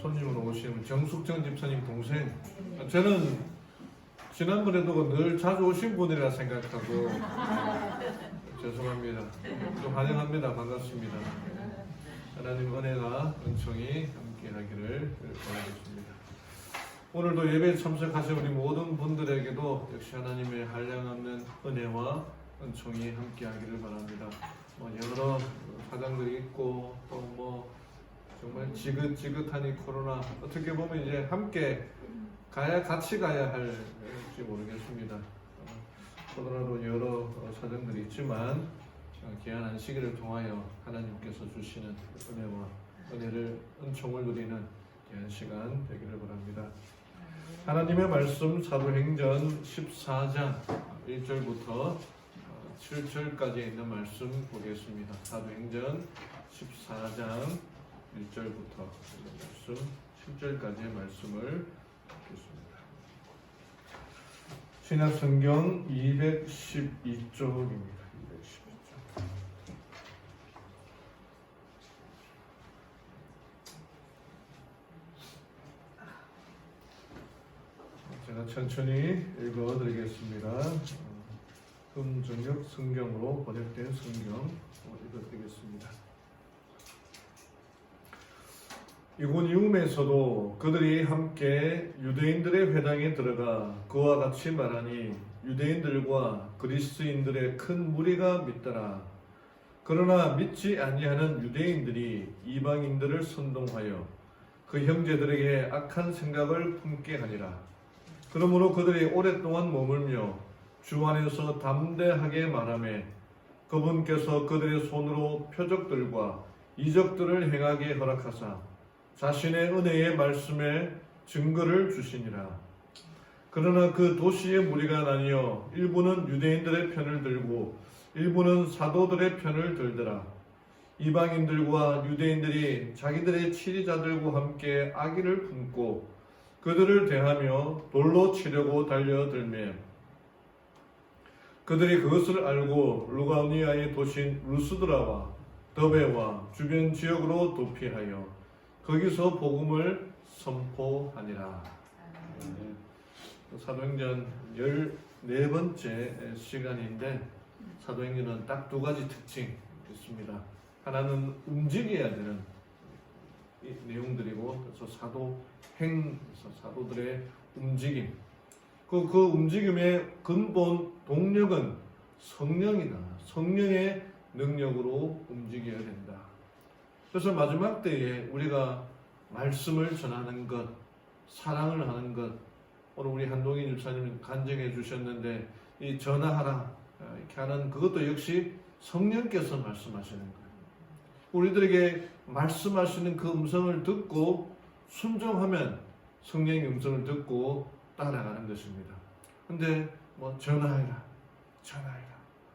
손님으로 오신 정숙정 집사님 동생. 저는 지난번에도 늘 자주 오신 분이라 생각하고 죄송합니다. 또 환영합니다. 반갑습니다. 하나님 은혜가 은총이 함께하기를 바라겠습니다. 오늘도 예배에 참석하신 우리 모든 분들에게도 역시 하나님의 한량없는 은혜와 은총이 함께하기를 바랍니다. 여러 사장들이 있고 또 정말 지긋지긋하니 코로나 어떻게 보면 이제 함께 같이 가야 할지 모르겠습니다. 코로나로 여러 사정들이 있지만 귀한 안식일을 통하여 하나님께서 주시는 은혜와 은총을 누리는 귀한 시간 되기를 바랍니다. 하나님의 말씀 사도행전 14장 1절부터 7절까지 있는 말씀 보겠습니다. 사도행전 14장 1절부터 말씀 7절까지의 말씀을 보겠습니다. 신약성경 212쪽입니다. 212쪽. 제가 천천히 읽어드리겠습니다. 금정역 성경으로 번역된 성경 읽어드리겠습니다. 이곳 이움에서도 그들이 함께 유대인들의 회당에 들어가 그와 같이 말하니 유대인들과 그리스도인들의 큰 무리가 믿더라. 그러나 믿지 아니하는 유대인들이 이방인들을 선동하여 그 형제들에게 악한 생각을 품게 하니라. 그러므로 그들이 오랫동안 머물며 주 안에서 담대하게 말하며 그분께서 그들의 손으로 표적들과 이적들을 행하게 허락하사 자신의 은혜의 말씀에 증거를 주시니라. 그러나 그 도시의 무리가 나뉘어 일부는 유대인들의 편을 들고 일부는 사도들의 편을 들더라. 이방인들과 유대인들이 자기들의 치리자들과 함께 악의를 품고 그들을 대하며 돌로 치려고 달려들며 그들이 그것을 알고 루가우니아의 도시인 루스드라와 더베와 주변 지역으로 도피하여 거기서 복음을 선포하니라. 사도행전 14번째 시간인데 사도행전은 딱 두 가지 특징이 있습니다. 하나는 움직여야 되는 내용들이고 그래서 사도들의 움직임. 그 움직임의 근본 동력은 성령의 능력으로 움직여야 된다. 그래서 마지막 때에 우리가 말씀을 전하는 것, 사랑을 하는 것, 오늘 우리 한동인 집사님이 간증해 주셨는데 이 전하하라 이렇게 하는 그것도 역시 성령께서 말씀하시는 거예요. 우리들에게 말씀하시는 그 음성을 듣고 순종하면 성령의 음성을 듣고 따라가는 것입니다. 근데 전하해라,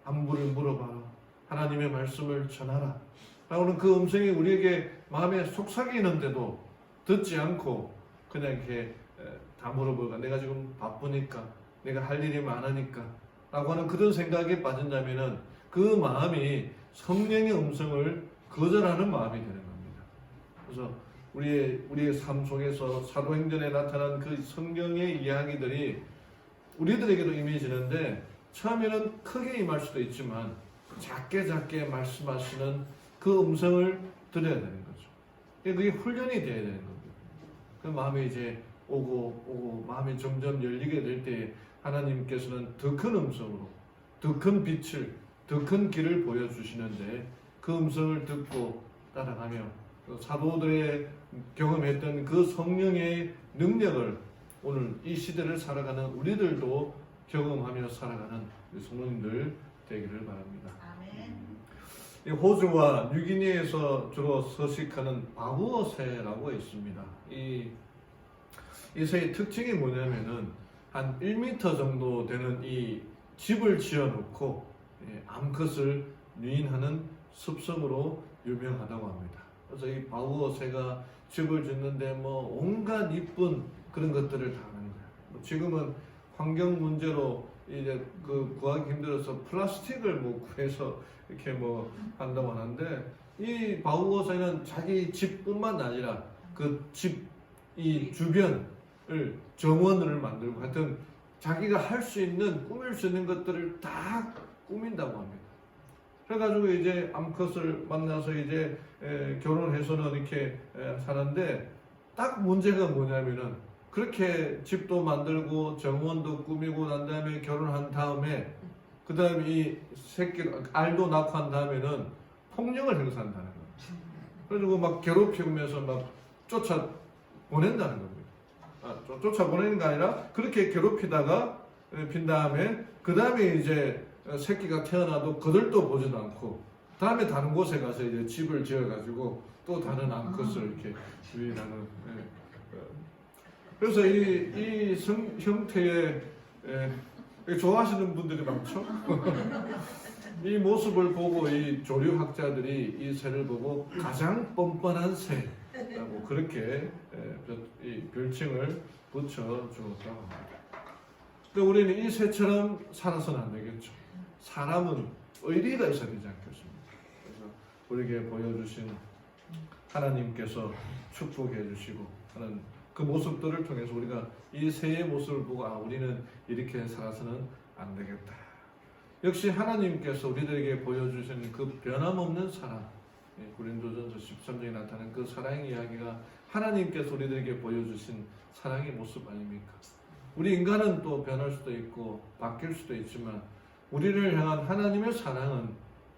안부를 물어봐라, 하나님의 말씀을 전하라 라고는 그 음성이 우리에게 마음에 속삭이는데도 듣지 않고 그냥 이렇게 다 물어보니까 내가 지금 바쁘니까 내가 할 일이 많으니까 라고 하는 그런 생각에 빠진다면은 그 마음이 성령의 음성을 거절하는 마음이 되는 겁니다. 그래서 우리의 삶 속에서 사도행전에 나타난 그 성경의 이야기들이 우리들에게도 임해지는데 처음에는 크게 임할 수도 있지만 작게 말씀하시는 그 음성을 들어야 되는 거죠. 그게 훈련이 되어야 되는 겁니다. 그 마음이 이제 오고 마음이 점점 열리게 될 때 하나님께서는 더 큰 음성으로 더 큰 빛을 더 큰 길을 보여주시는데 그 음성을 듣고 따라가며 사도들의 경험했던 그 성령의 능력을 오늘 이 시대를 살아가는 우리들도 경험하며 살아가는 성도님들 되기를 바랍니다. 아멘. 호주와 뉴기니에서 주로 서식하는 바부어새라고 있습니다. 이 새의 특징이 뭐냐면은 한 1m 정도 되는 이 집을 지어놓고 암컷을 유인하는 습성으로 유명하다고 합니다. 그래서 이 바우어새가 집을 짓는데 온갖 이쁜 그런 것들을 다 하는 거예요. 지금은 환경 문제로 이제 구하기 힘들어서 플라스틱을 구해서 이렇게 한다고 하는데 이 바우어새는 자기 집뿐만 아니라 그 집 이 주변을 정원을 만들고 하여튼 자기가 할 수 있는 꾸밀 수 있는 것들을 다 꾸민다고 합니다. 그래가지고 이제 암컷을 만나서 이제 결혼해서는 이렇게 사는데 딱 문제가 뭐냐면은 그렇게 집도 만들고 정원도 꾸미고 난 다음에 결혼한 다음에 그 다음에 이 새끼 알도 낳고 한 다음에는 폭력을 행사한다는 거예요. 그래가지고 막 괴롭히면서 막 쫓아 보낸다는 겁니다. 쫓아 보내는 게 아니라 그렇게 괴롭히다가 빈 다음에 그 다음에 이제 새끼가 태어나도 거들떠 보지도 않고 다음에 다른 곳에 가서 이제 집을 지어가지고 또 다른 암컷을 이렇게 유인하는. 그래서 이 형태의 좋아하시는 분들이 많죠. 이 모습을 보고 이 조류학자들이 이 새를 보고 가장 뻔뻔한 새라고 그렇게 이 별칭을 붙여주었다고 합니다. 근데 우리는 이 새처럼 살아서는 안 되겠죠. 사람은 의리가 있어야 되지 않겠습니까? 그래서 우리에게 보여주신 하나님께서 축복해 주시고 하는 그 모습들을 통해서 우리가 이 새의 모습을 보고 우리는 이렇게 살아서는 안 되겠다. 역시 하나님께서 우리들에게 보여주신 그 변함없는 사랑, 고린도전서 13장에 나타나는 그 사랑의 이야기가 하나님께서 우리들에게 보여주신 사랑의 모습 아닙니까? 우리 인간은 또 변할 수도 있고 바뀔 수도 있지만 우리를 향한 하나님의 사랑은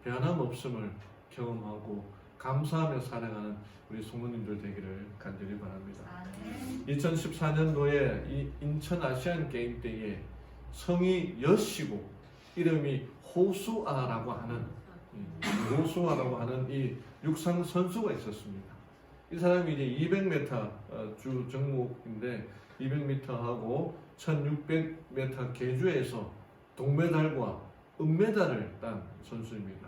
변함없음을 경험하고 감사하며 살아가는 우리 성도님들 되기를 간절히 바랍니다. 2014년도에 이 인천 아시안 게임 때에 성이 여시고 이름이 호수아라고 하는 이 육상 선수가 있었습니다. 이 사람이 이제 200m 주 종목인데 200m하고 1600m 계주에서 동메달과 은메달을 딴 선수입니다.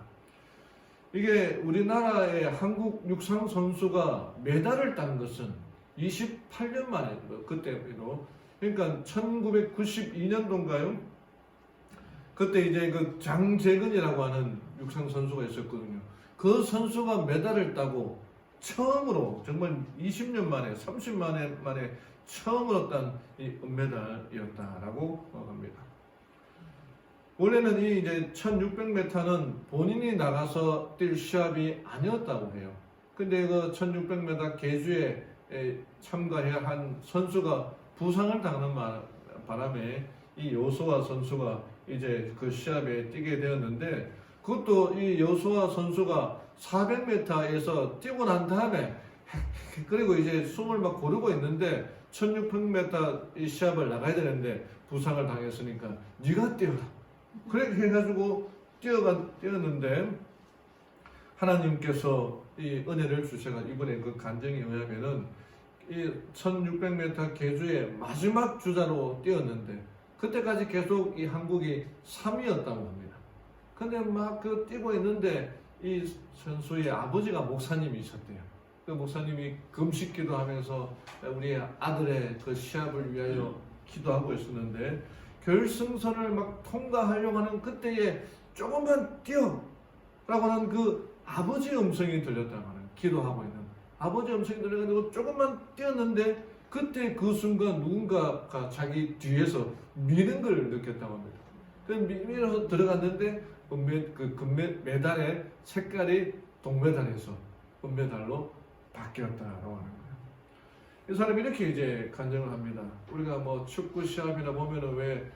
이게 우리나라의 한국 육상 선수가 메달을 딴 것은 28년 만에 그때로 그러니까 1992년도인가요? 그때 이제 그 장재근이라고 하는 육상 선수가 있었거든요. 그 선수가 메달을 따고 처음으로 정말 20년 만에 30년 만에 처음으로 딴 이 은메달이었다라고 합니다. 원래는 이 이제 1600m는 본인이 나가서 뛸 시합이 아니었다고 해요. 근데 그 1600m 계주에 참가해야 한 선수가 부상을 당하는 바람에 이 여호수아 선수가 이제 그 시합에 뛰게 되었는데 그것도 이 여호수아 선수가 400m에서 뛰고 난 다음에 그리고 이제 숨을 막 고르고 있는데 1600m 이 시합을 나가야 되는데 부상을 당했으니까 네가 뛰어라. 그렇게 해가지고 뛰었는데 하나님께서 이 은혜를 주셔가 이번에 그 간증에 의하면은 이 1600m 계주의 마지막 주자로 뛰었는데 그때까지 계속 이 한국이 3위였다고 합니다. 근데 막 그 뛰고 있는데 이 선수의 아버지가 목사님이셨대요. 그 목사님이 금식 기도하면서 우리 아들의 그 시합을 위하여 기도하고 있었는데 결승선을 막 통과하려고 하는 그때에 조금만 뛰어! 라고 하는 그 아버지 음성이 들렸다고 하는 기도하고 있는 아버지 음성이 들려가지고 조금만 뛰었는데 그때 그 순간 누군가가 자기 뒤에서 미는 걸 느꼈다고 합니다. 밀어서 들어갔는데 메달의 색깔이 동메달에서 은메달로 바뀌었다라고 하는 거예요. 이 사람이 이렇게 이제 간증을 합니다. 우리가 뭐 축구 시합이나 보면은 왜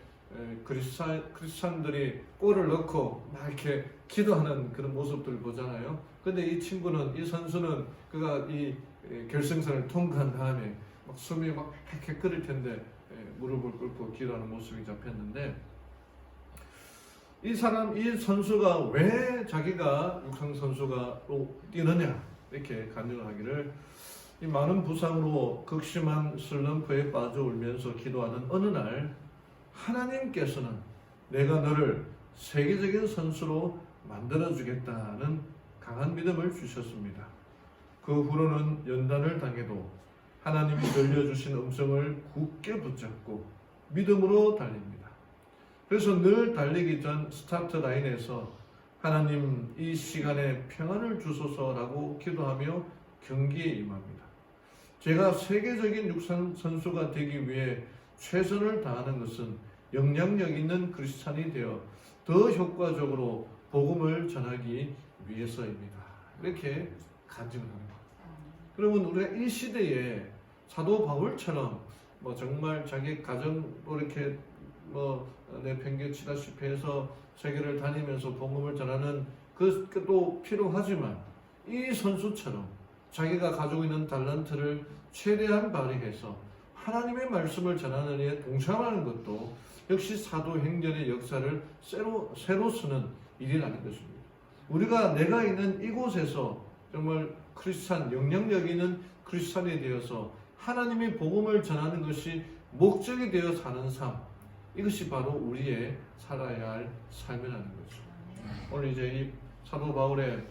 크리스찬들이 골을 넣고 막 이렇게 기도하는 그런 모습들을 보잖아요. 근데 이 친구는, 이 선수는 그가 이 결승선을 통과한 다음에 막 숨이 막 이렇게 끓을 텐데 무릎을 꿇고 기도하는 모습이 잡혔는데 이 선수가 왜 자기가 육상 선수가로 뛰느냐 이렇게 간증을 하기를 이 많은 부상으로 극심한 슬럼프에 빠져 울면서 기도하는 어느 날 하나님께서는 내가 너를 세계적인 선수로 만들어주겠다는 강한 믿음을 주셨습니다. 그 후로는 연단을 당해도 하나님이 들려주신 음성을 굳게 붙잡고 믿음으로 달립니다. 그래서 늘 달리기 전 스타트 라인에서 하나님 이 시간에 평안을 주소서라고 기도하며 경기에 임합니다. 제가 세계적인 육상 선수가 되기 위해 최선을 다하는 것은 영향력 있는 크리스찬이 되어 더 효과적으로 복음을 전하기 위해서입니다. 이렇게 간증을 하는 거예요. 그러면 우리가 이 시대에 사도 바울처럼 뭐 정말 자기 가정도 이렇게 뭐 내팽개치다시피 해서 세계를 다니면서 복음을 전하는 그것도 필요하지만 이 선수처럼 자기가 가지고 있는 달란트를 최대한 발휘해서 하나님의 말씀을 전하는 일에 동참하는 것도 역시 사도행전의 역사를 새로 쓰는 일이라는 것입니다. 우리가 내가 있는 이곳에서 정말 크리스찬, 영향력 있는 크리스찬이 되어서 하나님의 복음을 전하는 것이 목적이 되어 사는 삶, 이것이 바로 우리의 살아야 할 삶이라는 거죠. 오늘 이제 이 사도 바울의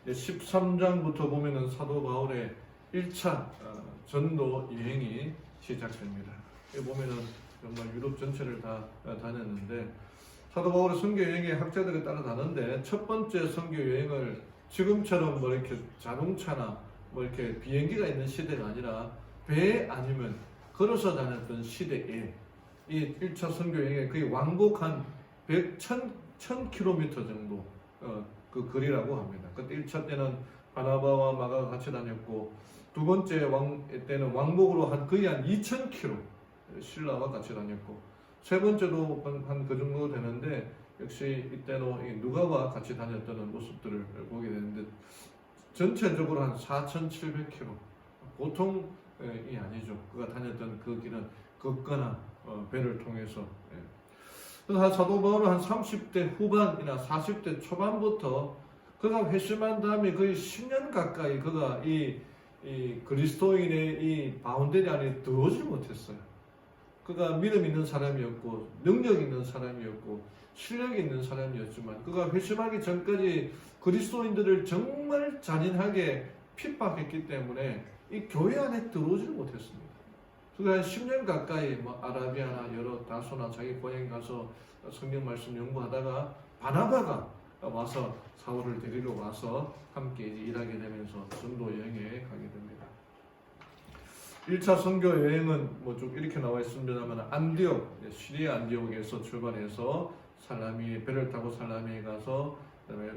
13장부터 보면은 사도 바울의 1차 전도 여행이 시작됩니다. 여기 보면은 정말 유럽 전체를 다 다녔는데, 사도 바울의 선교 여행에 학자들에 따라 다른데, 첫 번째 선교 여행을 지금처럼 뭐 이렇게 자동차나 뭐 이렇게 비행기가 있는 시대가 아니라 배 아니면 걸어서 다녔던 시대에 이 1차 선교 여행에 거의 왕복 한 1000km 정도 그 거리라고 합니다. 그때 1차 때는 바나바와 마가가 같이 다녔고, 두 번째 때는 왕복으로 거의 한 2000km 신라와 같이 다녔고, 세 번째도 한 그 정도 되는데 역시 이때는 누가와 같이 다녔던 모습들을 보게 되는데, 전체적으로 한 4700km, 보통이 아니죠. 그가 다녔던 그 길은 걷거나 배를 통해서. 사도 바울은 한 30대 후반이나 40대 초반부터 그가 회심한 다음에 거의 10년 가까이 그가 이 그리스도인의 이 바운더리 안에 들어오지 못했어요. 그가 믿음 있는 사람이었고 능력 있는 사람이었고 실력 있는 사람이었지만, 그가 회심하기 전까지 그리스도인들을 정말 잔인하게 핍박했기 때문에 이 교회 안에 들어오지 못했습니다. 그가 한 10년 가까이 뭐 아라비아나 여러 다소나 자기 고향에 가서 성경 말씀 연구하다가 바나바가 와서 사울을 데리러 와서 함께 일하게 되면서 전도 여행에 가게 됩니다. 1차 선교 여행은 뭐 좀 이렇게 나와 있습니다만, 안디옥, 시리아 안디옥에서 출발해서 배를 타고 살라미에 가서 그다음에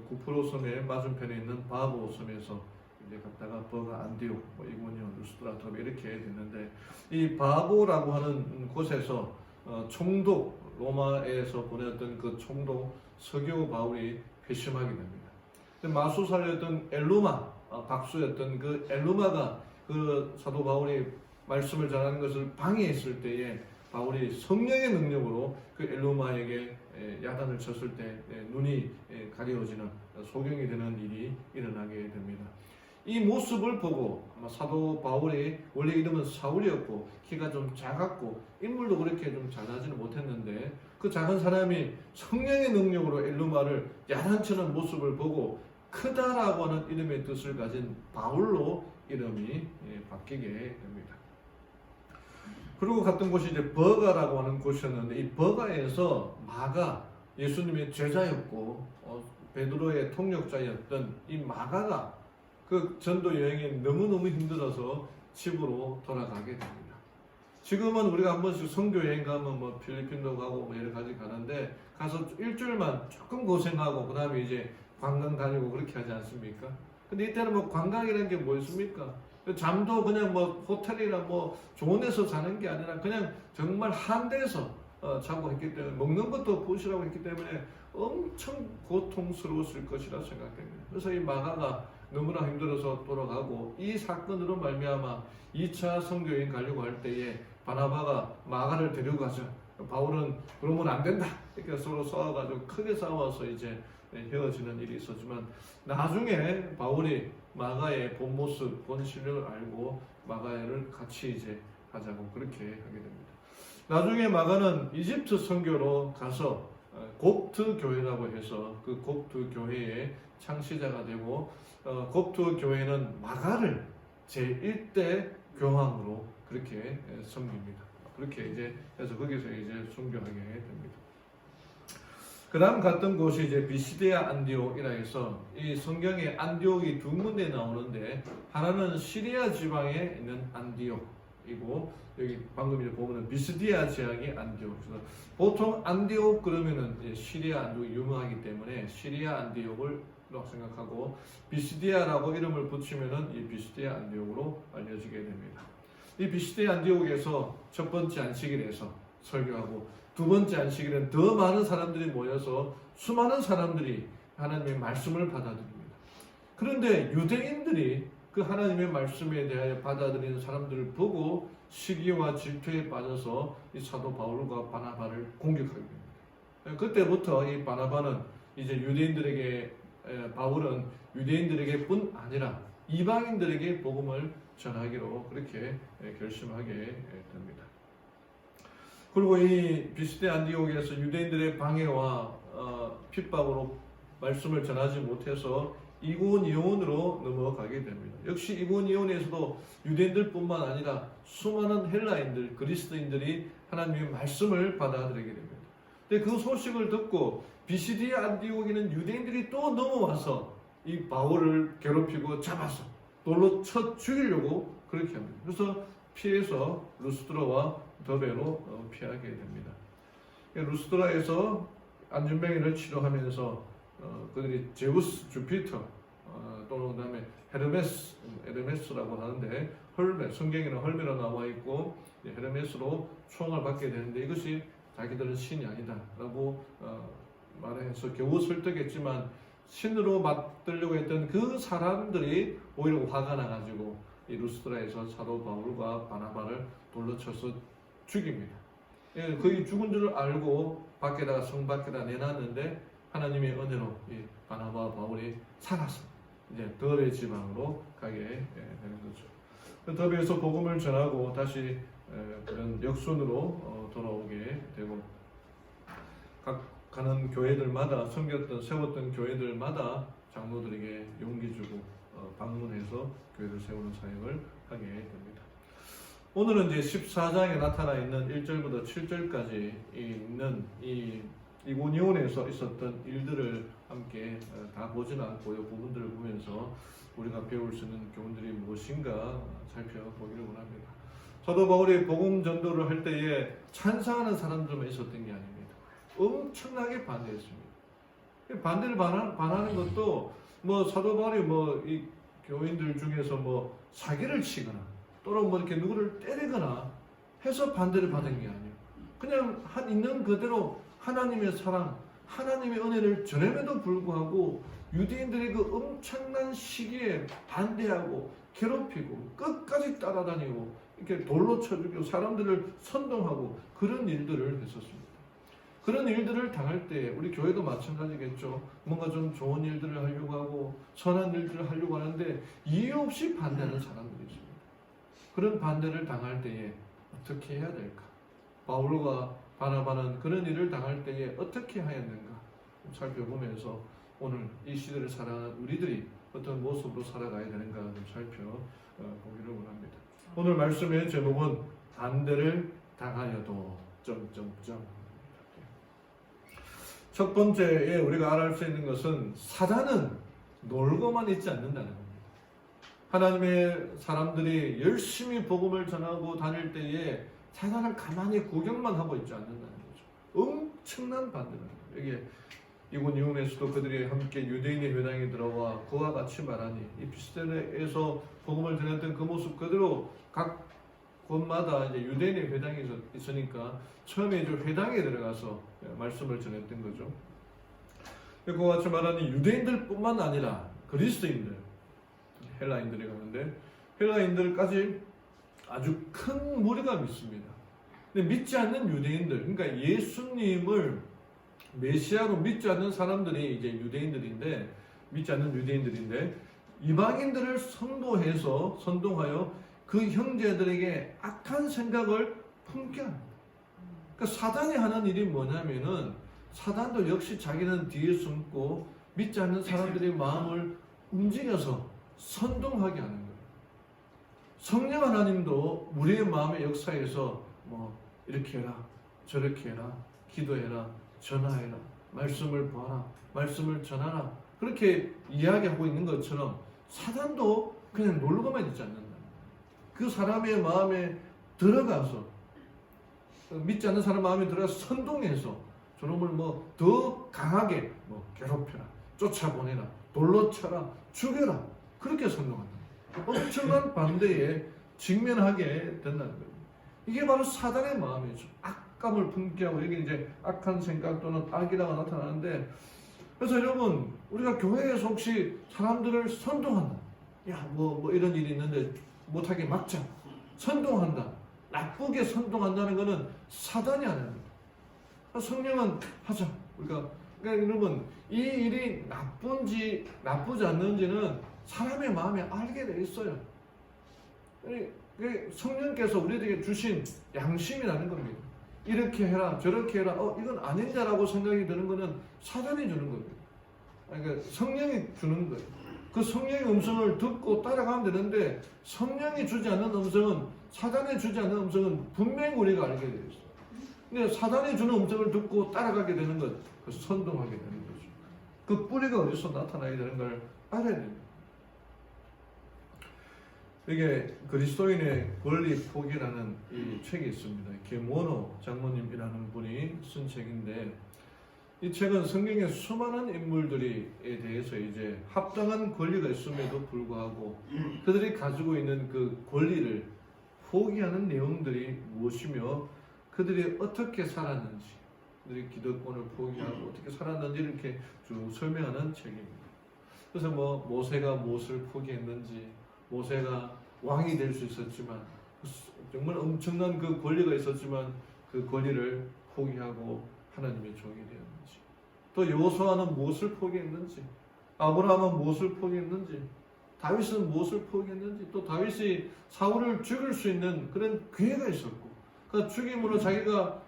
구프로 섬의 맞은편에 있는 바보 섬에서 이제 갔다가 버가 안디옥, 이고니온, 루스드라, 이렇게 됐는데, 이 바보라고 하는 곳에서 총독, 로마에서 보냈던 그 총독 서교 바울이 회심하게 됩니다. 마수살이었던 엘루마, 박수였던 그 엘루마가 그 사도 바울이 말씀을 전하는 것을 방해했을 때에 바울이 성령의 능력으로 그 엘루마에게 야단을 쳤을 때 눈이 가려워지는 소경이 되는 일이 일어나게 됩니다. 이 모습을 보고 아마 사도 바울이 원래 이름은 사울이었고 키가 좀 작았고 인물도 그렇게 좀 잘나지는 못했는데, 그 작은 사람이 성령의 능력으로 엘루마를 야단치는 모습을 보고 크다라고 하는 이름의 뜻을 가진 바울로 이름이 바뀌게 됩니다. 그리고 갔던 곳이 이제 버가라고 하는 곳이었는데, 이 버가에서 마가, 예수님의 제자였고 베드로의 통역자였던 이 마가가 그 전도 여행이 너무너무 힘들어서 집으로 돌아가게 됩니다. 지금은 우리가 한 번씩 선교 여행 가면 뭐 필리핀도 가고 뭐 여러 가지 가는데, 가서 일주일만 조금 고생하고 그 다음에 이제 관광 다니고 그렇게 하지 않습니까? 근데 이때는 뭐 관광이라는 게 뭐였습니까? 잠도 그냥 뭐 호텔이나 뭐 좋은 데서 자는 게 아니라 그냥 정말 한 데서 자고 했기 때문에, 먹는 것도 부실하고 했기 때문에 엄청 고통스러웠을 것이라 생각됩니다. 그래서 이 마가가 너무나 힘들어서 돌아가고, 이 사건으로 말미암아 2차 선교여행 가려고 할 때에 바나바가 마가를 데려가자. 바울은 그러면 안 된다. 이렇게 서로 싸워가지고 크게 싸워서 이제 헤어지는 일이 있었지만, 나중에 바울이 마가의 본 모습, 본 실력을 알고 마가를 같이 이제 하자고 그렇게 하게 됩니다. 나중에 마가는 이집트 선교로 가서 곱트 교회라고 해서 그 곱트 교회의 창시자가 되고, 곱트 교회는 마가를 제1대 교황으로 그렇게 섬깁니다. 그렇게 이제 해서 거기서 이제 순교하게 됩니다. 그 다음 갔던 곳이 이제 비시디아 안디옥이라 해서 이 성경에 안디옥이 두 군데 나오는데 하나는 시리아 지방에 있는 안디옥이고 여기 방금 이제 보면은 비시디아 지역이 안디옥. 그래서 보통 안디옥 그러면은 이제 시리아 안디옥이 유명하기 때문에 시리아 안디옥을 생각하고 비시디아라고 이름을 붙이면은 이 비시디아 안디옥으로 알려지게 됩니다. 이 비시디아 안디옥에서 첫 번째 안식일에서 설교하고 두 번째 안식일은 더 많은 사람들이 모여서 수많은 사람들이 하나님의 말씀을 받아들입니다. 그런데 유대인들이 그 하나님의 말씀에 대하여 받아들이는 사람들을 보고 시기와 질투에 빠져서 이 사도 바울과 바나바를 공격하게 됩니다. 그때부터 이 바나바는 이제 바울은 유대인들에게 뿐 아니라 이방인들에게 복음을 전하기로 그렇게 결심하게 됩니다. 그리고 이 비시디아 안디옥에서 유대인들의 방해와 핍박으로 말씀을 전하지 못해서 이고온 이온으로 넘어가게 됩니다. 역시 이고온 이온에서도 유대인들뿐만 아니라 수많은 헬라인들, 그리스도인들이 하나님의 말씀을 받아들이게 됩니다. 근데 그 소식을 듣고 비시디아 안디옥에는 유대인들이 또 넘어와서 이 바울을 괴롭히고 잡아서 돌로 쳐 죽이려고 그렇게 합니다. 그래서 피해서 루스드라와 더베로 피하게 됩니다. 루스드라에서 안전병이를 치료하면서 그들이 제우스, 주피터 또는 그다음에 헤르메스라고 하는데 성경에는 헐메로 나와 있고 헤르메스로 총을 받게 되는데 이것이 자기들은 신이 아니다라고 말해서 겨우 설득했지만 신으로 맞들려고 했던 그 사람들이 오히려 화가 나가지고 이 루스드라에서 사도 바울과 바나바를 돌로 쳐서 죽입니다. 거의 죽은 줄 알고 성 밖에다 내놨는데 하나님의 은혜로 이 바나바와 바울이 살아서 이제 더베 지방으로 가게 되는 거죠. 더베에서 복음을 전하고 다시 그런 역순으로 돌아오게 되고 각 가는 교회들마다 세웠던 교회들마다 장로들에게 용기 주고 방문해서 교회를 세우는 사역을 하게 됩니다. 오늘은 이제 14장에 나타나 있는 1절부터 7절까지 있는 이 이고니온에서 있었던 일들을 함께 다 보지는 않고 이 부분들을 보면서 우리가 배울 수 있는 교훈들이 무엇인가 살펴보기를 원합니다. 사도 바울이 복음 전도를 할 때에 찬성하는 사람들만 있었던 게 아닙니다. 엄청나게 반대했습니다. 반대를 반하는 것도 사도 바울이 이 교인들 중에서 사기를 치거나 또는 이렇게 누구를 때리거나 해서 반대를 받은 게 아니에요. 그냥 있는 그대로 하나님의 사랑, 하나님의 은혜를 전함에도 불구하고 유대인들의 그 엄청난 시기에 반대하고 괴롭히고 끝까지 따라다니고 이렇게 돌로 쳐 죽이고 사람들을 선동하고 그런 일들을 했었습니다. 그런 일들을 당할 때 우리 교회도 마찬가지겠죠. 뭔가 좀 좋은 일들을 하려고 하고 선한 일들을 하려고 하는데 이유 없이 반대하는 사람들이 있습니다. 그런 반대를 당할 때에 어떻게 해야 될까? 바울과 바나바는 그런 일을 당할 때에 어떻게 하였는가 살펴보면서 오늘 이 시대를 살아가는 우리들이 어떤 모습으로 살아가야 되는가 좀 살펴보기를 원합니다. 오늘 말씀의 제목은 반대를 당하여도 첫 번째에 우리가 알아볼 수 있는 것은 사단은 놀고만 있지 않는다는 겁니다. 하나님의 사람들이 열심히 복음을 전하고 다닐 때에 사단을 가만히 구경만 하고 있지 않는다는 거죠. 엄청난 반대입니다. 여기 이곳 이혼에서도 그들이 함께 유대인의 회당에 들어와 그와 같이 말하니 이 비시디아에서 복음을 전했던 그 모습 그대로 각 곳마다 이제 유대인의 회당이 있으니까 처음에 이제 회당에 들어가서 말씀을 전했던 거죠. 그와 같이 말하니 유대인들뿐만 아니라 그리스도인들, 헬라인들이 가는데 헬라인들까지 아주 큰 무리가 믿습니다. 근데 믿지 않는 유대인들, 그러니까 예수님을 메시아로 믿지 않는 사람들이 이제 믿지 않는 유대인들인데 이방인들을 선동하여 그 형제들에게 악한 생각을 품게 합니다. 그러니까 사단이 하는 일이 뭐냐면은 사단도 역시 자기는 뒤에 숨고 믿지 않는 사람들의 마음을 움직여서 선동하게 하는 거예요. 성령 하나님도 우리의 마음의 역사에서 이렇게 해라, 저렇게 해라, 기도해라, 전화해라, 말씀을 보아라, 말씀을 전하라, 그렇게 이야기하고 있는 것처럼 사단도 그냥 놀고만 있지 않는다. 그 사람의 마음에 들어가서, 믿지 않는 사람 마음에 들어가서 선동해서 저놈을 뭐 더 강하게 뭐 괴롭혀라, 쫓아보내라, 돌로 쳐라, 죽여라, 그렇게 선동한다. 엄청난 반대에 직면하게 된다는 거예요. 이게 바로 사단의 마음이죠. 악감을 품게 하고, 여기 이제 악한 생각 또는 악이라고 나타나는데, 그래서 여러분, 우리가 교회에서 혹시 사람들을 선동한다, 야 뭐 이런 일이 있는데 못하게 막자, 선동한다, 나쁘게 선동한다는 것은 사단이 아닙니다. 성령은 하자. 그러니까 여러분, 이 일이 나쁜지 나쁘지 않는지는 사람의 마음에 알게 돼 있어요. 성령께서 우리에게 주신 양심이라는 겁니다. 이렇게 해라, 저렇게 해라, 이건 아닌다라고 생각이 드는 것은 사단이 주는 겁니다. 그러니까 성령이 주는 거예요. 그 성령의 음성을 듣고 따라가면 되는데, 성령이 주지 않는 음성은, 사단이 주지 않는 음성은 분명히 우리가 알게 되어 있어요. 근데 사단이 주는 음성을 듣고 따라가게 되는 것, 그 선동하게 되는 거죠. 그 뿌리가 어디서 나타나야 되는 걸 알아야 됩니다. 이게 그리스도인의 권리 포기라는 이 책이 있습니다. 김원호 장모님이라는 분이 쓴 책인데, 이 책은 성경의 수많은 인물들에 대해서 이제 합당한 권리가 있음에도 불구하고 그들이 가지고 있는 그 권리를 포기하는 내용들이 무엇이며, 그들이 어떻게 살았는지, 그들이 기득권을 포기하고 어떻게 살았는지 이렇게 쭉 설명하는 책입니다. 그래서 뭐 모세가 무엇을 포기했는지, 모세가 왕이 될 수 있었지만 정말 엄청난 그 권리가 있었지만 그 권리를 포기하고 하나님의 종이 되었는지, 또 여호수아는 무엇을 포기했는지, 아브라함은 무엇을 포기했는지, 다윗은 무엇을 포기했는지, 또 다윗이 사울을 죽일 수 있는 그런 기회가 있었고, 그 죽임으로 자기가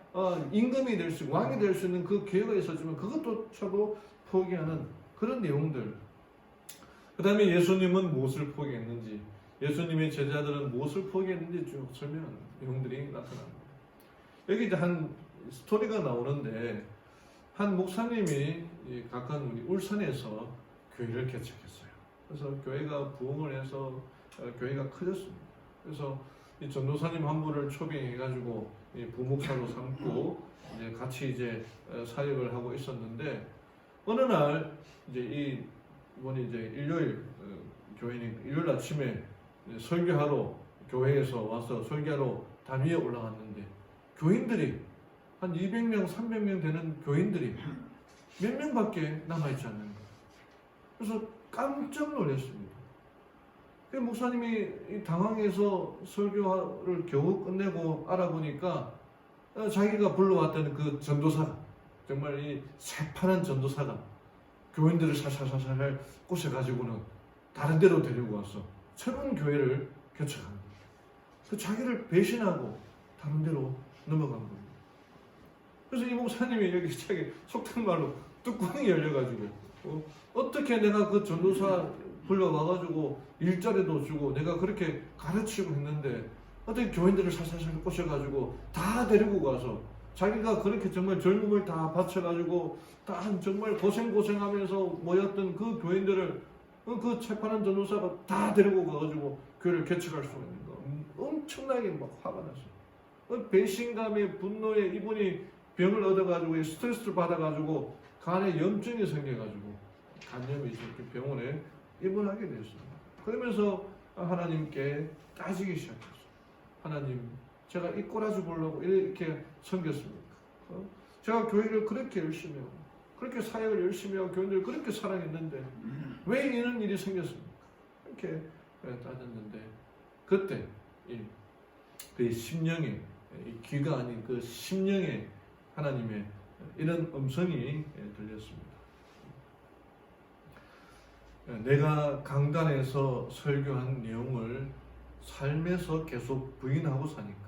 임금이 될 수, 왕이 될 수 있는 그 기회가 있었지만 그것조차도 포기하는 그런 내용들. 그 다음에 예수님은 무엇을 포기했는지, 예수님의 제자들은 무엇을 포기했는지 쭉 설명하는 내용들이 나타납니다. 여기 이제 한 스토리가 나오는데, 한 목사님이 가까운 우리 울산에서 교회를 개척했어요. 그래서 교회가 부흥을 해서 교회가 커졌습니다. 그래서 이 전도사님 한 분을 초빙해가지고 부목사로 삼고 이제 같이 이제 사역을 하고 있었는데, 어느 날 이제 이분이 이제 일요일 교회는 일요일 아침에 설교하러 교회에서 와서 설교하러 단 위에 올라갔는데, 교인들이 한 200명, 300명 되는 교인들이 몇 명밖에 남아있지 않는 거예요. 그래서 깜짝 놀랐습니다. 그 목사님이 당황해서 설교를 겨우 끝내고 알아보니까 자기가 불러왔던 그 전도사가, 정말 이 새파란 전도사가 교인들을 살살살살 꼬셔가지고는 다른 데로 데리고 와서 새로운 교회를 개척합니다. 그 자기를 배신하고 다른 데로 넘어간 겁니다. 그래서 이 목사님이 여기 책에 속된 말로 뚜껑이 열려가지고 어떻게 내가 그 전도사 불러와가지고 일자리도 주고 내가 그렇게 가르치고 했는데 어떻게 교인들을 살살살 꼬셔가지고 다 데리고 가서 자기가 그렇게 정말 젊음을 다 바쳐가지고 다 정말 고생하면서 모였던 그 교인들을 그 재판한 전도사가 다 데리고 가가지고 교회를 개척할 수가 있는 거. 엄청나게 막 화가 났어요. 배신감에 분노에 이분이 병을 얻어가지고 스트레스를 받아가지고 간에 염증이 생겨가지고 간염이 있었기 병원에 입원하게 됐습니다. 그러면서 하나님께 따지기 시작했어요. 하나님, 제가 이 꼬라지 보려고 이렇게 섬겼습니까? 제가 교회를 그렇게 열심히 하고 그렇게 사역을 열심히 하고 교인들을 그렇게 사랑했는데 왜 이런 일이 생겼습니까? 이렇게 따졌는데, 그때 그 심령에, 귀가 아닌 그 심령에 하나님의 이런 음성이 들렸습니다. 내가 강단에서 설교한 내용을 삶에서 계속 부인하고 사니까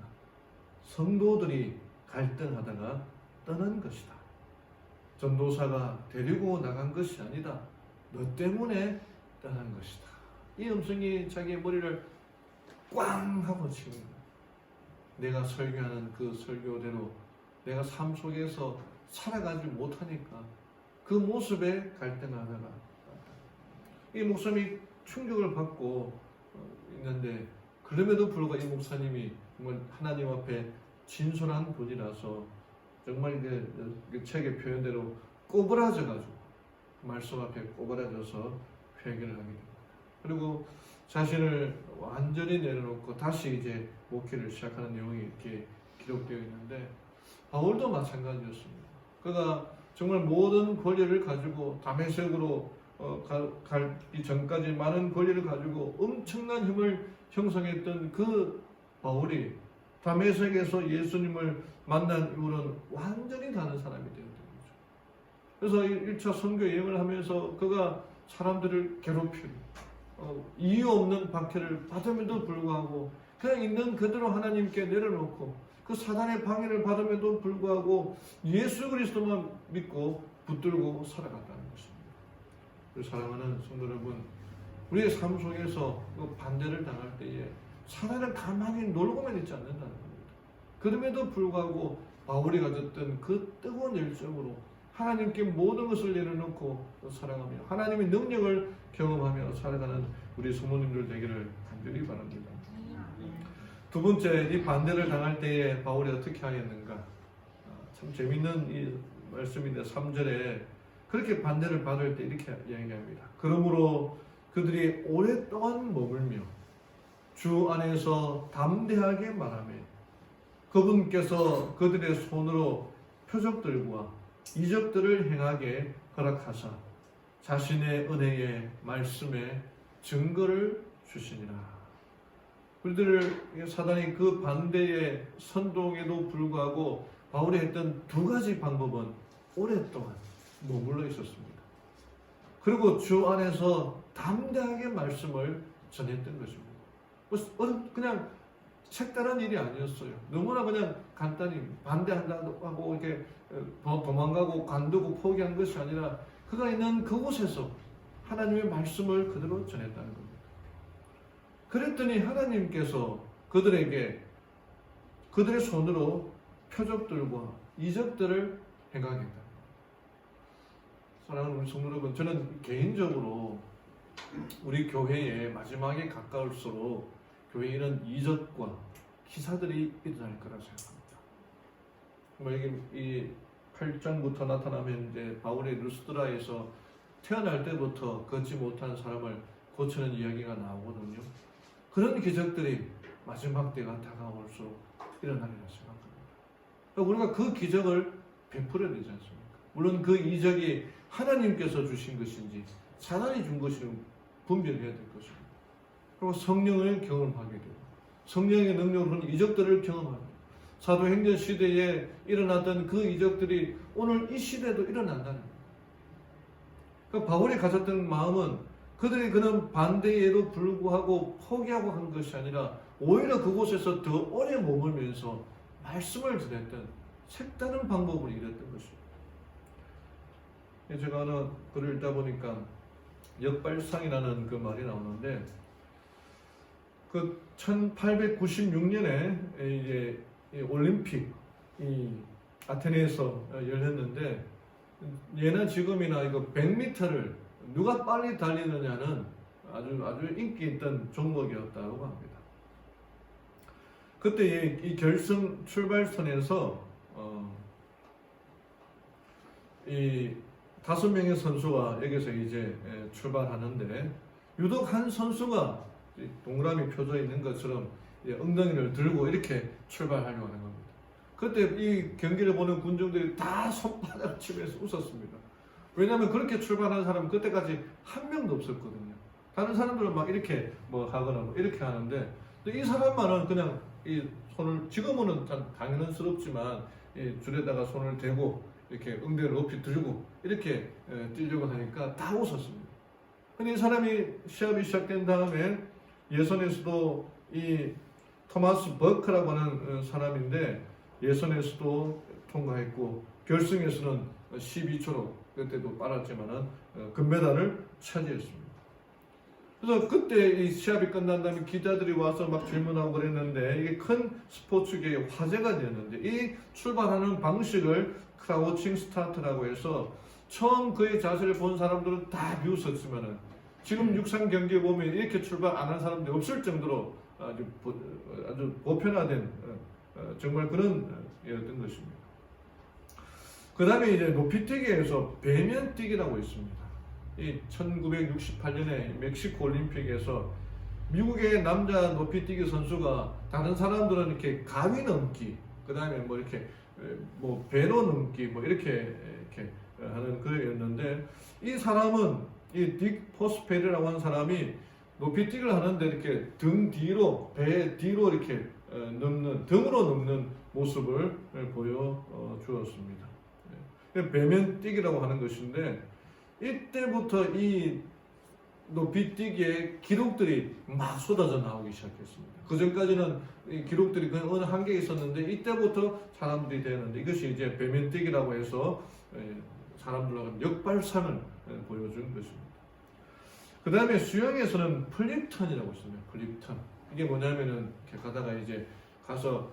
성도들이 갈등하다가 떠난 것이다. 전도사가 데리고 나간 것이 아니다. 너 때문에 떠난 것이다. 이 음성이 자기의 머리를 꽝 하고 치는 거야. 내가 설교하는 그 설교대로 내가 삶 속에서 살아가지 못하니까 그 모습에 갈등하다가 이 목사님이 충격을 받고 있는데, 그럼에도 불구하고 이 목사님이 정말 하나님 앞에 진솔한 분이라서 정말 그 책의 표현대로 꼬부라져가지고 말씀 앞에 꼬부라져서 회개를 하게 됩니다. 그리고 자신을 완전히 내려놓고 다시 이제 목회를 시작하는 내용이 이렇게 기록되어 있는데, 바울도 마찬가지였습니다. 그가 정말 모든 권리를 가지고 다메섹으로 가기 전까지 많은 권리를 가지고 엄청난 힘을 형성했던 그 바울이 다메섹에서 예수님을 만난 이후로는 완전히 다른 사람이 되었던 거죠. 그래서 1차 선교 여행을 하면서 그가 사람들을 괴롭히고 이유 없는 박해를 받음에도 불구하고 그냥 있는 그대로 하나님께 내려놓고 그 사단의 방해를 받음에도 불구하고 예수 그리스도만 믿고 붙들고 살아갔다는 것입니다. 사랑하는 성도 여러분, 우리의 삶 속에서 그 반대를 당할 때에 사단은 가만히 놀고만 있지 않는다는 겁니다. 그럼에도 불구하고 바울이 가졌던 그 뜨거운 열정으로 하나님께 모든 것을 내려놓고 살아가며 하나님의 능력을 경험하며 살아가는 우리 성도님들 되기를 간절히 바랍니다. 두 번째, 이 반대를 당할 때에 바울이 어떻게 하였는가? 참 재밌는 이 말씀인데 3절에 그렇게 반대를 받을 때 이렇게 이야기합니다. 그러므로 그들이 오랫동안 머물며 주 안에서 담대하게 말하며 그분께서 그들의 손으로 표적들과 이적들을 행하게 허락하사 자신의 은혜의 말씀에 증거를 주시니라. 우리들 사단이 그 반대의 선동에도 불구하고 바울이 했던 두 가지 방법은 오랫동안 머물러 있었습니다. 그리고 주 안에서 담대하게 말씀을 전했던 것입니다. 그냥 색다른 일이 아니었어요. 너무나 그냥 간단히 반대한다고 하고 이렇게 도망가고 관두고 포기한 것이 아니라 그가 있는 그곳에서 하나님의 말씀을 그대로 전했다는 겁니다. 그랬더니 하나님께서 그들에게 그들의 손으로 표적들과 이적들을 행하겠다. 사랑하는 우리 성도 여러분, 저는 개인적으로 우리 교회에 마지막에 가까울수록 교회에는 이적과 기사들이 일어날 거라 생각합니다. 여기 이 8장부터 나타나면 이제 바울의 루스드라에서 태어날 때부터 걷지 못한 사람을 고치는 이야기가 나오거든요. 그런 기적들이 마지막 때가 다가올수록 일어나리라 생각합니다. 우리가 그 기적을 베풀어야 되지 않습니까? 물론 그 이적이 하나님께서 주신 것인지 사단이 준 것인지 분별해야 될 것입니다. 그리고 성령을 경험하게 되고 성령의 능력으로는 이적들을 경험합니다. 사도행전 시대에 일어났던 그 이적들이 오늘 이 시대에도 일어난다는 거예요. 그러니까 바울이 가졌던 마음은 그들이 그는 반대에도 불구하고 포기하고 한 것이 아니라 오히려 그곳에서 더 오래 머물면서 말씀을 전했던 색다른 방법을 일했던 것입니다. 제가 어느 글을 읽다 보니까 역발상이라는 그 말이 나오는데, 그 1896년에 이제 올림픽 아테네에서 열렸는데, 예나 지금이나 이거 100m를 누가 빨리 달리느냐는 아주 인기 있던 종목이었다고 합니다. 그때 이 결승 출발선에서 이 5명의 선수가 여기서 이제 출발하는데, 유독 한 선수가 동그라미 펴져 있는 것처럼 엉덩이를 들고 이렇게 출발하려고 하는 겁니다. 그때 이 경기를 보는 군중들이 다 손바닥을 치면서 웃었습니다. 왜냐하면 그렇게 출발하는 사람은 그때까지 한 명도 없었거든요. 다른 사람들은 막 이렇게 뭐 하거나 뭐 이렇게 하는데, 이 사람만은 그냥 이 손을, 지금은 당연스럽지만 이 줄에다가 손을 대고 이렇게 엉덩이를 높이 들고 이렇게 뛰려고 하니까 다 웃었습니다. 근데 이 사람이 시합이 시작된 다음에 예선에서도 이 토마스 버크라고 하는 사람인데 예선에서도 통과했고 결승에서는 12초로 그때도 빨랐지만은 금메달을 차지했습니다. 그래서 그때 이 시합이 끝난 다음에 기자들이 와서 막 질문하고 그랬는데 이게 큰 스포츠계의 화제가 되었는데, 이 출발하는 방식을 크라우칭 스타트라고 해서 처음 그의 자세를 본 사람들은 다 비웃었지만은 지금 육상 경기에 보면 이렇게 출발 안 한 사람들이 없을 정도로 아주 보편화된 정말 그런 였던 것입니다. 그 다음에 이제 높이뛰기에서 배면뛰기라고 있습니다. 이 1968년에 멕시코 올림픽에서 미국의 남자 높이뛰기 선수가 다른 사람들은 이렇게 가위 넘기, 그 다음에 뭐 이렇게 뭐 배로 넘기, 뭐 이렇게 하는 그였는데 이 사람은 이 딕 포스펠이라고 하는 사람이 높이뛰기를 하는데 이렇게 등 뒤로 배 뒤로 이렇게 등으로 넘는 모습을 보여 주었습니다. 배면뛰기라고 하는 것인데 이때부터 이 높이뛰기의 기록들이 막 쏟아져 나오기 시작했습니다. 그 전까지는 이 기록들이 그냥 어느 한계에 있었는데 이때부터 사람들이 되는데 이것이 이제 배면뛰기라고 해서 사람들하고 역발상을 보여준 것입니다. 그 다음에 수영에서는 플립턴이라고 있습니다. 플립턴. 이게 뭐냐면은 이렇게 가다가 이제 가서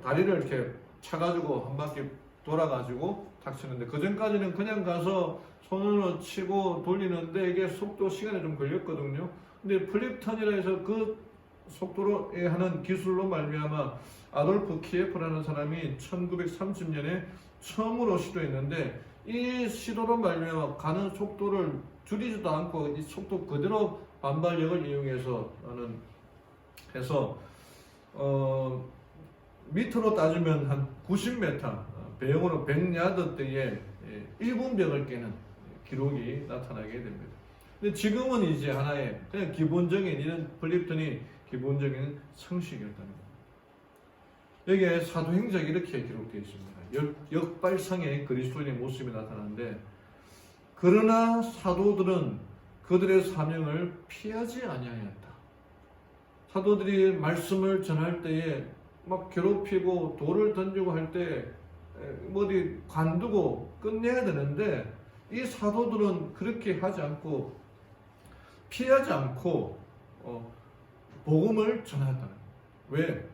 다리를 이렇게 차가지고 한 바퀴 돌아가지고 탁 치는데 그 전까지는 그냥 가서 손으로 치고 돌리는데 이게 시간이 좀 걸렸거든요. 근데 플립턴이라 해서 그 속도로 하는 기술로 말미암아 아돌프 키에프라는 사람이 1930년에 처음으로 시도했는데 이 시도로 말미암아 가는 속도를 줄이지도 않고 이 속도 그대로 반발력을 이용해서 해서 미터로 따지면 한 90m, 배영으로 100야드대에 1분벽을 깨는 기록이 나타나게 됩니다. 근데 지금은 이제 하나의 그냥 기본적인 이런 플립턴이 기본적인 성식이었답니다. 여기에 사도행전 이렇게 기록되어 있습니다. 역발상의 그리스도인의 모습이 나타나는데 그러나 사도들은 그들의 사명을 피하지 아니하였다. 사도들이 말씀을 전할 때에 막 괴롭히고 돌을 던지고 할 때 어디 관두고 끝내야 되는데 이 사도들은 그렇게 하지 않고 피하지 않고 복음을 전하였다. 왜?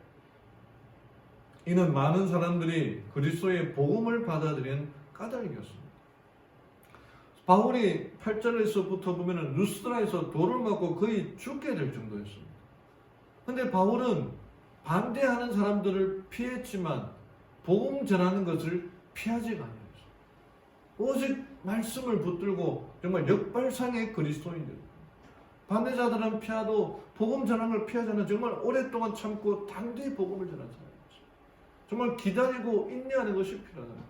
이는 많은 사람들이 그리스도의 복음을 받아들인 까닭이었습니다. 바울이 8절에서부터 보면은 루스드라에서 돌을 맞고 거의 죽게 될 정도였습니다. 근데 바울은 반대하는 사람들을 피했지만 복음 전하는 것을 피하지가 않았어요. 오직 말씀을 붙들고 정말 역발상의 그리스도인들. 반대자들은 피하도 복음 전하는 걸 피하잖아요. 정말 오랫동안 참고 단대히 복음을 전한 사람이었어요. 정말 기다리고 인내하는 것이 필요하다는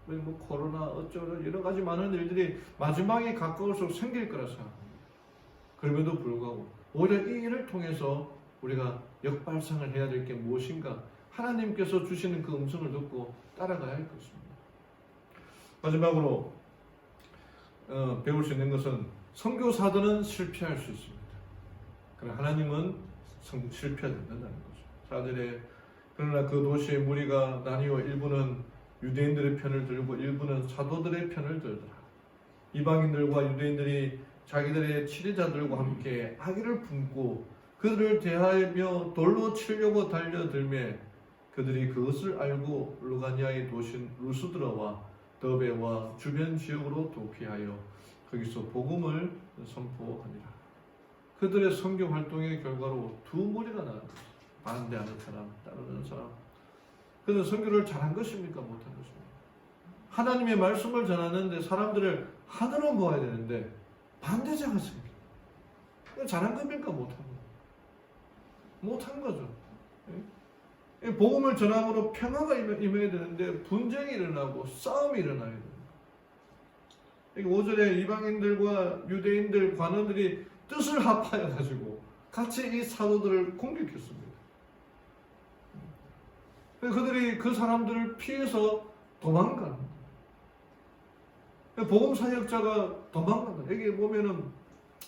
것입니다. 뭐 코로나 어쩌고 여러 가지 많은 일들이 마지막에 가까울수록 생길 거라 생각합니다. 그럼에도 불구하고 오히려 이 일을 통해서 우리가 역발상을 해야 될 게 무엇인가 하나님께서 주시는 그 음성을 듣고 따라가야 할 것입니다. 마지막으로 배울 수 있는 것은 선교사들은 실패할 수 있습니다. 그러나 하나님은 실패하지 않는다는 거죠. 그러나 그 도시의 무리가 나뉘어 일부는 유대인들의 편을 들고 일부는 사도들의 편을 들더라. 이방인들과 유대인들이 자기들의 치리자들과 함께 악의를 품고 그들을 대하여 돌로 치려고 달려들며 그들이 그것을 알고 루가니아의 도시인 루스드라와 더베와 주변 지역으로 도피하여 거기서 복음을 선포하니라. 그들의 선교 활동의 결과로 두 무리가 나왔습니다. 반대하는 사람, 따르는 사람. 그들은 선교를 잘한 것입니까? 못한 것입니까? 하나님의 말씀을 전하는데 사람들을 하늘로 모아야 되는데 반대자가 생깁니다. 잘한 겁니까? 못한 겁니까? 못한 거죠. 복음을 전함으로 평화가 임해야 되는데 분쟁이 일어나고 싸움이 일어나야 됩니다. 5절에 이방인들과 유대인들 관원들이 뜻을 합하여 가지고 같이 이 사도들을 공격했습니다. 그들이 그 사람들을 피해서 도망가는 거예요. 복음 사역자가 도망가는 거예요. 여기 보면은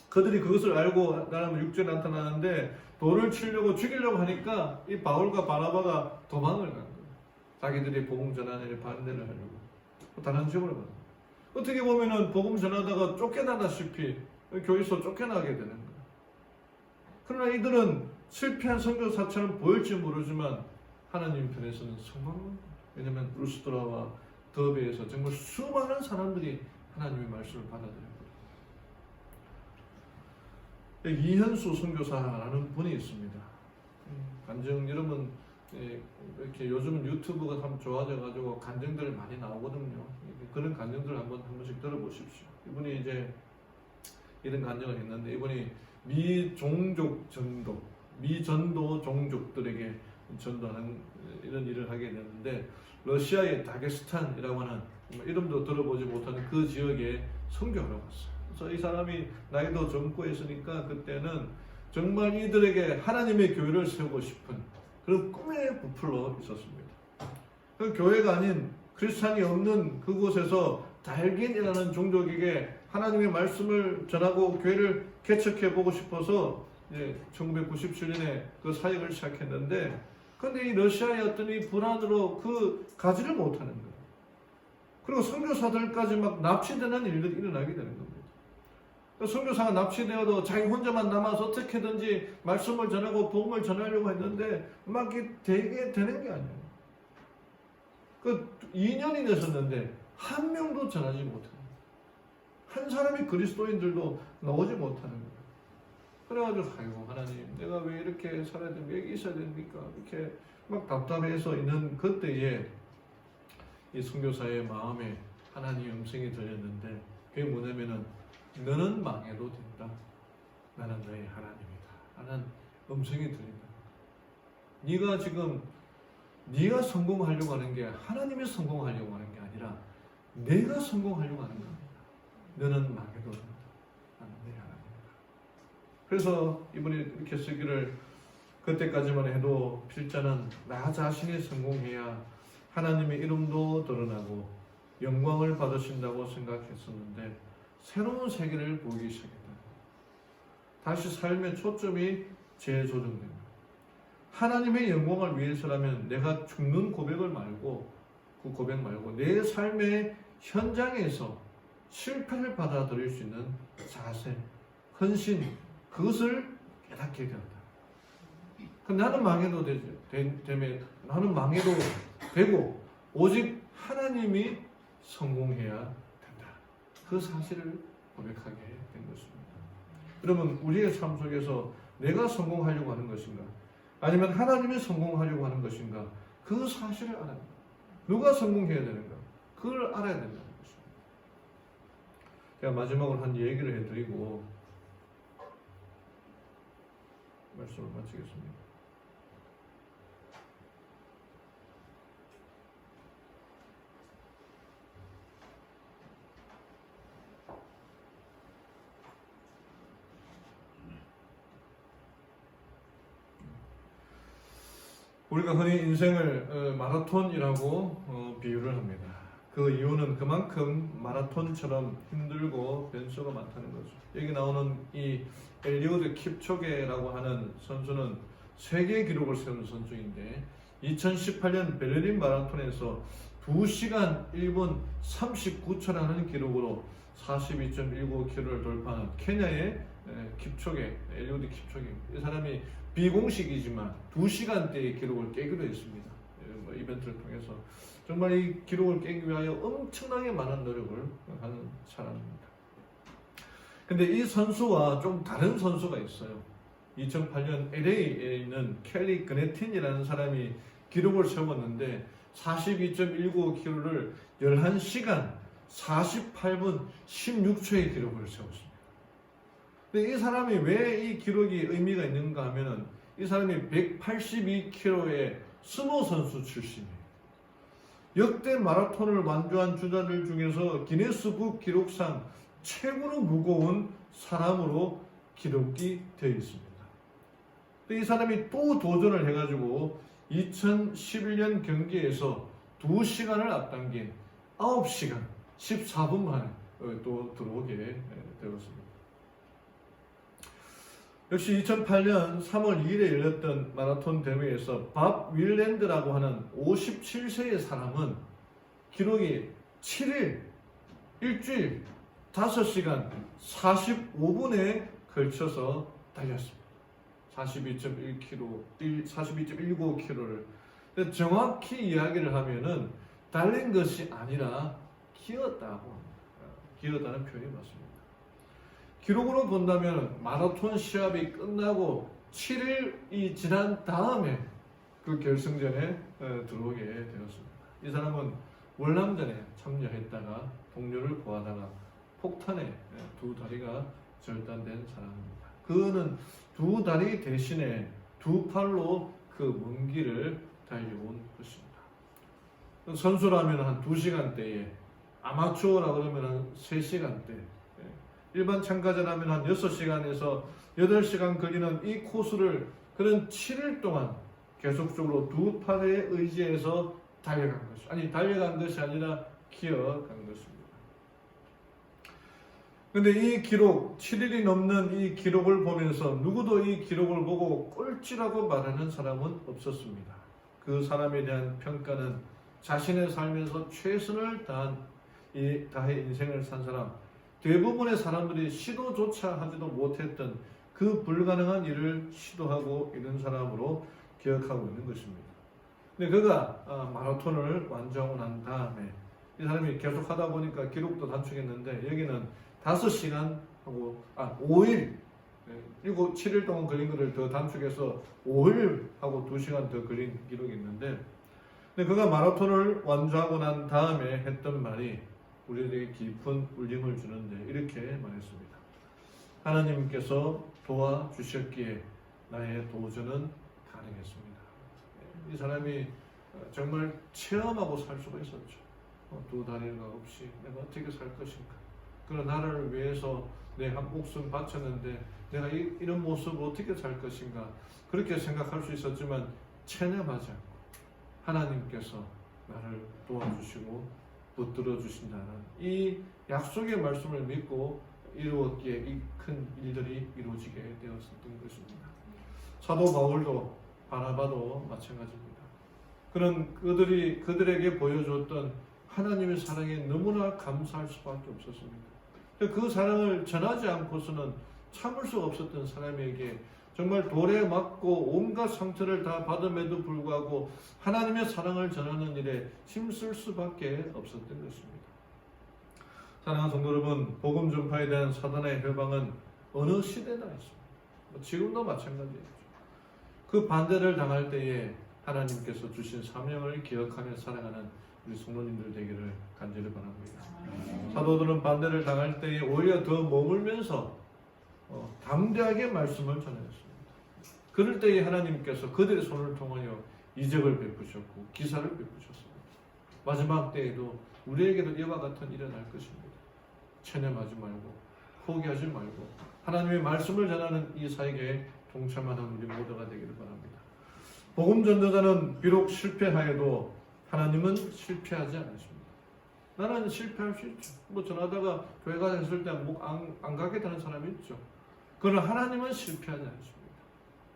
그들이 그것을 알고 나라면 6절에 나타나는데 돌을 치려고 죽이려고 하니까 이 바울과 바나바가 도망을 간 거예요. 자기들이 복음 전하는 일에 반대를 하려고. 다른 식으로 봐요. 어떻게 보면은 복음 전하다가 쫓겨나다시피 교회에서 쫓겨나게 되는 거예요. 그러나 이들은 실패한 선교사처럼 보일지 모르지만 하나님 편에서는 성공합니다. 왜냐하면 루스드라와 더베에서 정말 수많은 사람들이 하나님의 말씀을 받아들였거든요. 이현수 선교사라는 분이 있습니다. 간증 여러분 이렇게 요즘은 유튜브가 참 좋아져가지고 간증들 많이 나오거든요. 그런 간증들 한 번씩 들어보십시오. 이분이 이제 이런 간증을 했는데, 이분이 미전도 종족들에게 전도하는 이런 일을 하게 됐는데, 러시아의 다게스탄이라고 하는 이름도 들어보지 못하는 그 지역에 선교하러 갔어요. 그래서 이 사람이 나이도 젊고 했으니까 그때는 정말 이들에게 하나님의 교회를 세우고 싶은 그런 꿈에 부풀러 있었습니다. 그 교회가 아닌 크리스찬이 없는 그곳에서 달긴이라는 종족에게 하나님의 말씀을 전하고 교회를 개척해 보고 싶어서 이제 1997년에 그 사역을 시작했는데, 근데 이 러시아의 어떤 이 불안으로 그 가지를 못하는 거예요. 그리고 선교사들까지 막 납치되는 일들이 일어나게 되는 겁니다. 선교사가 납치되어도 자기 혼자만 남아서 어떻게든지 말씀을 전하고 복음을 전하려고 했는데 막 이게 되게 되는 게 아니에요. 그 2년이 되셨는데 한 명도 전하지 못해요. 한 사람이 그리스도인들도 나오지 못하는 거예요. 그래가지고 아이고 하나님, 내가 왜 이렇게 살아야 됩니까? 여기 있어야 됩니까? 이렇게 막 답답해서 있는 그때에 이 선교사의 마음에 하나님의 음성이 들렸는데, 그게 뭐냐면은 너는 망해도 된다. 나는 너의 하나님이다. 라는 음성이 들린다. 네가 지금 네가 성공하려고 하는 게 하나님이 성공하려고 하는 게 아니라 내가 성공하려고 하는 겁니다. 너는 망해도 된다. 나는 너의 하나님이다. 그래서 이분이 이렇게 쓰기를, 그때까지만 해도 필자는 나 자신이 성공해야 하나님의 이름도 드러나고 영광을 받으신다고 생각했었는데 새로운 세계를 보기 시작했다. 다시 삶의 초점이 재조정됩니다. 하나님의 영광을 위해서라면 내가 죽는 고백을 말고, 그 고백 말고 내 삶의 현장에서 실패를 받아들일 수 있는 자세, 헌신, 그것을 깨닫게 되었다. 나는 망해도 나는 망해도 되고 오직 하나님이 성공해야 된다. 그 사실을 고백하게 된 것입니다. 여러분, 우리의 삶 속에서 내가 성공하려고 하는 것인가? 아니면 하나님이 성공하려고 하는 것인가? 그 사실을 알아야 합니다. 누가 성공해야 되는가? 그걸 알아야 된다는 것입니다. 제가 마지막으로 한 얘기를 해드리고 말씀을 마치겠습니다. 우리가 흔히 인생을 마라톤이라고 비유를 합니다. 그 이유는 그만큼 마라톤처럼 힘들고 변수가 많다는 거죠. 여기 나오는 이 엘리우드 킵초게라고 하는 선수는 세계 기록을 세운 선수인데 2018년 베를린 마라톤에서 2시간 1분 39초라는 기록으로 42.19km를 돌파한 케냐의 킵초게, 엘리우드 킵초게. 이 사람이 비공식이지만 2시간대의 기록을 깨기도 했습니다. 이벤트를 통해서 정말 이 기록을 깨기 위하여 엄청나게 많은 노력을 하는 사람입니다. 근데 이 선수와 좀 다른 선수가 있어요. 2008년 LA에 있는 켈리 그네틴이라는 사람이 기록을 세웠는데 42.19km를 11시간 48분 16초의 기록을 세웠습니다. 근데 이 사람이 왜 이 기록이 의미가 있는가 하면은 이 사람이 182kg의 스모 선수 출신이에요. 역대 마라톤을 완주한 주자들 중에서 기네스북 기록상 최고로 무거운 사람으로 기록이 되어 있습니다. 근데 이 사람이 또 도전을 해가지고 2011년 경기에서 2시간을 앞당긴 9시간 14분 만에 또 들어오게 되었습니다. 역시 2008년 3월 2일에 열렸던 마라톤 대회에서 밥 윌랜드라고 하는 57세의 사람은 기록이 7일, 일주일, 5시간 45분에 걸쳐서 달렸습니다. 42.19km를. 정확히 이야기를 하면은 달린 것이 아니라 기었다고. 기었다는 표현이 맞습니다. 기록으로 본다면 마라톤 시합이 끝나고 7일이 지난 다음에 그 결승전에 들어오게 되었습니다. 이 사람은 월남전에 참여했다가 동료를 구하다가 폭탄에 두 다리가 절단된 사람입니다. 그는 두 다리 대신에 두 팔로 그 먼 길을 달려온 것입니다. 선수라면 한 2시간대에, 아마추어라 그러면 한 3시간대, 일반 참가자라면 한 6시간에서 8시간 걸리는 이 코스를 그는 7일 동안 계속적으로 두 팔에 의지해서 달려간 것이 아니라 기어간 것입니다. 근데 이 기록, 7일이 넘는 이 기록을 보면서 누구도 이 기록을 보고 꼴찌라고 말하는 사람은 없었습니다. 그 사람에 대한 평가는 자신의 삶에서 최선을 다해 인생을 산 사람, 대부분의 사람들이 시도조차 하지도 못했던 그 불가능한 일을 시도하고 있는 사람으로 기억하고 있는 것입니다. 근데 그가 마라톤을 완주하고 난 다음에 이 사람이 계속 하다 보니까 기록도 단축했는데 여기는 5시간 하고 5일 7일 동안 걸린 것을 더 단축해서 5일 하고 2시간 더 걸린 기록이 있는데, 근데 그가 마라톤을 완주하고 난 다음에 했던 말이 우리에게 깊은 울림을 주는데 이렇게 말했습니다. 하나님께서 도와주셨기에 나의 도전은 가능했습니다. 이 사람이 정말 체험하고 살 수가 있었죠. 두 다리가 없이 내가 어떻게 살 것인가. 그런 나라를 위해서 내 한 목숨 바쳤는데 내가 이런 모습으로 어떻게 살 것인가. 그렇게 생각할 수 있었지만 체념하지 않고 하나님께서 나를 도와주시고 붙들어 주신다는 이 약속의 말씀을 믿고 이루었기에 이 큰 일들이 이루어지게 되었던 것입니다. 사도 바울도 바나바도 마찬가지입니다. 그런 그들에게 보여줬던 하나님의 사랑에 너무나 감사할 수밖에 없었습니다. 그 사랑을 전하지 않고서는 참을 수 없었던 사람에게 정말 돌에 맞고 온갖 상처를 다 받음에도 불구하고 하나님의 사랑을 전하는 일에 힘쓸 수밖에 없었던 것입니다. 사랑하는 성도 여러분, 복음 전파에 대한 사단의 회방은 어느 시대나 있습니다. 지금도 마찬가지예요. 그 반대를 당할 때에 하나님께서 주신 사명을 기억하며 살아가는 우리 성도님들 되기를 간절히 바랍니다. 사도들은 반대를 당할 때에 오히려 더 머물면서 담대하게 말씀을 전했습니다. 그럴 때에 하나님께서 그들의 손을 통하여 이적을 베푸셨고 기사를 베푸셨습니다. 마지막 때에도 우리에게도 이와 같은 일이 일어날 것입니다. 체념하지 말고 포기하지 말고 하나님의 말씀을 전하는 이 사역에 동참하는 우리 모두가 되기를 바랍니다. 복음 전도자는 비록 실패하여도 하나님은 실패하지 않으십니다. 나는 실패할 수 있죠. 전하다가 교회가 됐을 때 안 가게 되는 사람이 있죠. 그러나 하나님은 실패하지 않으십니다.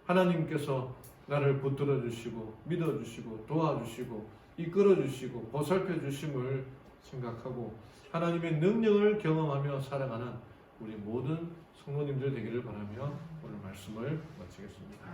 하나님께서 나를 붙들어 주시고 믿어 주시고 도와주시고 이끌어 주시고 보살펴 주심을 생각하고 하나님의 능력을 경험하며 살아가는 우리 모든 성도님들 되기를 바라며 오늘 말씀을 마치겠습니다.